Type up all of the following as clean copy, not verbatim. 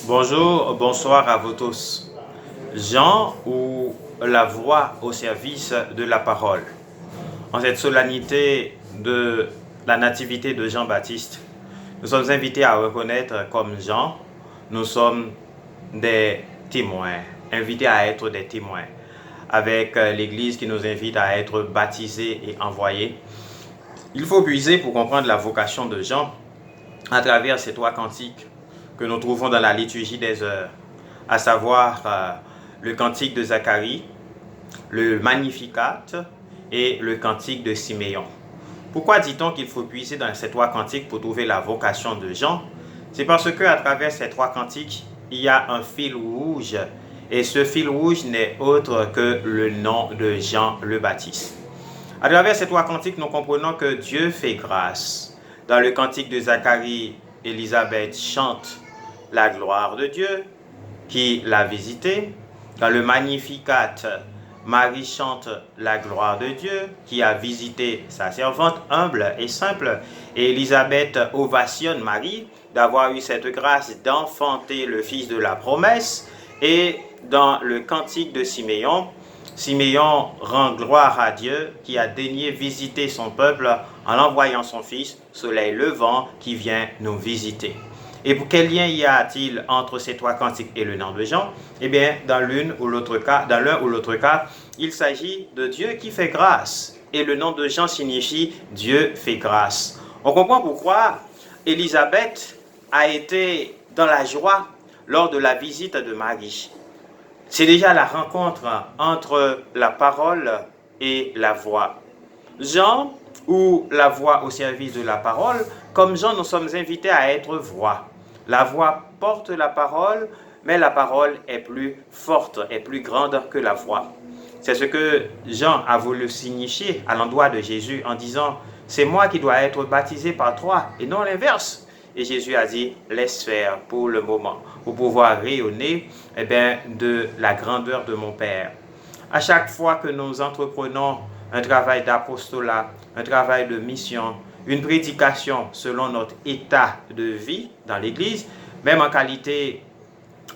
Bonjour, bonsoir à vous tous. Jean ou la voix au service de la parole. En cette solennité de la nativité de Jean-Baptiste, nous sommes invités à reconnaître comme Jean, nous sommes des témoins, invités à être des témoins, avec l'Église qui nous invite à être baptisés et envoyés. Il faut puiser pour comprendre la vocation de Jean à travers ces trois cantiques que nous trouvons dans la liturgie des heures, à savoir le cantique de Zacharie, le Magnificat et le cantique de Siméon. Pourquoi dit-on qu'il faut puiser dans ces trois cantiques pour trouver la vocation de Jean? C'est parce qu'à travers ces trois cantiques, il y a un fil rouge, et ce fil rouge n'est autre que le nom de Jean le Baptiste. À travers ces trois cantiques, nous comprenons que Dieu fait grâce. Dans le cantique de Zacharie, Élisabeth chante la gloire de Dieu qui l'a visité. Dans le Magnificat, Marie chante la gloire de Dieu qui a visité sa servante humble et simple. Et Élisabeth ovationne Marie d'avoir eu cette grâce d'enfanter le fils de la promesse. Et dans le cantique de Siméon, Siméon rend gloire à Dieu qui a daigné visiter son peuple en envoyant son fils, soleil levant, qui vient nous visiter. Et pour quel lien y a-t-il entre ces trois cantiques et le nom de Jean? Eh bien, dans l'un ou l'autre cas, il s'agit de Dieu qui fait grâce. Et le nom de Jean signifie Dieu fait grâce. On comprend pourquoi Élisabeth a été dans la joie lors de la visite de Marie. C'est déjà la rencontre entre la parole et la voix. Jean, ou la voix au service de la parole, comme Jean, nous sommes invités à être voix. La voix porte la parole, mais la parole est plus forte, est plus grande que la voix. C'est ce que Jean a voulu signifier à l'endroit de Jésus en disant « C'est moi qui dois être baptisé par toi et non l'inverse ». Et Jésus a dit « Laisse faire pour le moment, pour pouvoir rayonner de la grandeur de mon Père ». À chaque fois que nous entreprenons un travail d'apostolat, un travail de mission, une prédication selon notre état de vie dans l'Église, même en qualité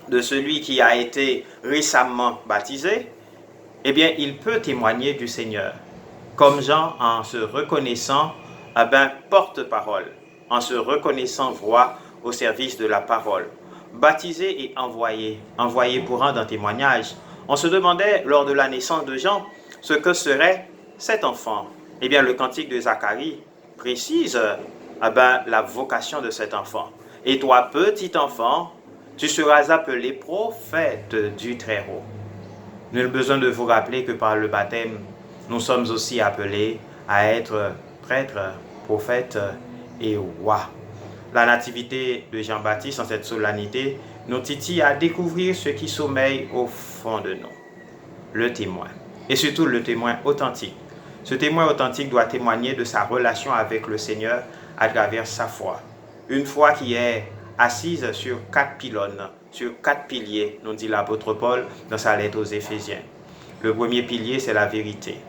de celui qui a été récemment baptisé, eh bien, il peut témoigner du Seigneur. Comme Jean, en se reconnaissant, porte-parole, en se reconnaissant voix au service de la parole. Baptisé et envoyé pour rendre un témoignage. On se demandait lors de la naissance de Jean ce que serait cet enfant. Eh bien, le cantique de Zacharie précise la vocation de cet enfant. Et toi, petit enfant, tu seras appelé prophète du Très-Haut. Nul besoin de vous rappeler que par le baptême, nous sommes aussi appelés à être prêtres, prophètes et rois. La nativité de Jean-Baptiste en cette solennité nous titille à découvrir ce qui sommeille au fond de nous. Le témoin. Et surtout le témoin authentique. Ce témoin authentique doit témoigner de sa relation avec le Seigneur à travers sa foi. Une foi qui est assise sur 4 pylônes, sur 4 piliers, nous dit l'apôtre Paul dans sa lettre aux Éphésiens. Le premier pilier, c'est la vérité.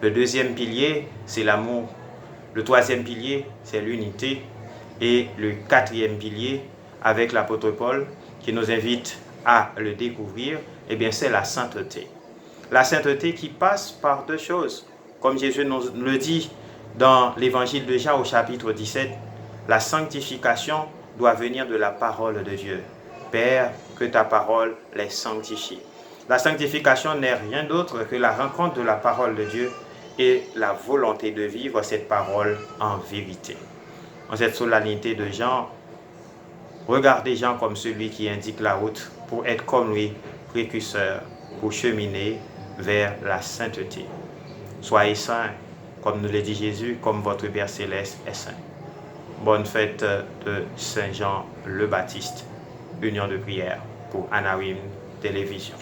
Le deuxième pilier, c'est l'amour. Le troisième pilier, c'est l'unité. Et le quatrième pilier, avec l'apôtre Paul, qui nous invite à le découvrir, c'est la sainteté. La sainteté qui passe par deux choses. Comme Jésus nous le dit dans l'évangile de Jean au chapitre 17, la sanctification doit venir de la parole de Dieu. Père, que ta parole les sanctifie. La sanctification n'est rien d'autre que la rencontre de la parole de Dieu et la volonté de vivre cette parole en vérité. En cette solennité de Jean, regardez Jean comme celui qui indique la route pour être comme lui, précurseur, pour cheminer vers la sainteté. Soyez saints, comme nous le dit Jésus, comme votre Père Céleste est saint. Bonne fête de Saint Jean le Baptiste, union de prière pour Anawim Télévision.